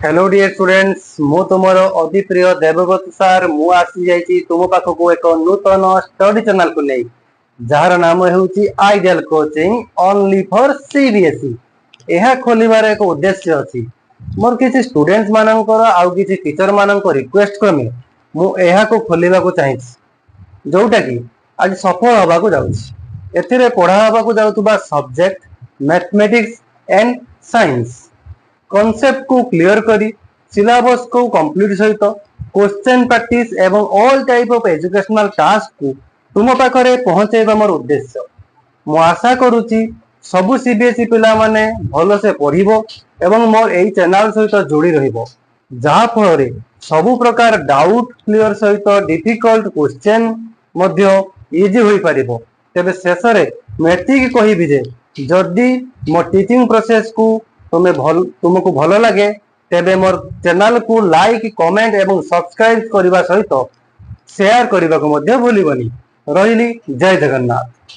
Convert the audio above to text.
Hello dear students मु तुमर अति प्रिय देवव्रत सार मु आसी जाइछि तुम पाखको एक नूतन स्टडी चैनल को नै जार नाम हेउछि ideal coaching only for CBSE. एहा खोलिबार एक उद्देश्य अछि मोर किछि स्टूडेंट्स मानकर आउ किछि टीचर मानकर रिक्वेस्ट क्रमे मु एहा को खोलिबा को चाहिछि जोटा कि आज सफल होबा को जाउछि। एथिरे पढ़ा होबा को जाउतबा subject mathematics and science concept को क्लियर करी सिलेबस को कंप्लीट सहित क्वेश्चन प्रैक्टिस एवं all type of educational task को तुम पाखरे पहुंचेबा मोर उद्देश्य। मु आशा करूची सबु सीबीएसई पिला माने भलो से पढ़िबो एवं मोर एई चैनल सहित जोड़ी रहिबो जहा फल सबु प्रकार डाउट क्लियर सहित डिफिकल्ट क्वेश्चन मध्य इजी होई परिबो। तेबे शेष रे मेटिक कहिबि जे जदी मो टीचिंग प्रोसेस को तुमको भल लगे तेबे मोर चैनल को लाइक कमेंट एवं सब्सक्राइब करने सहित शेयर करने को भूलबनी। रही जय जगन्नाथ।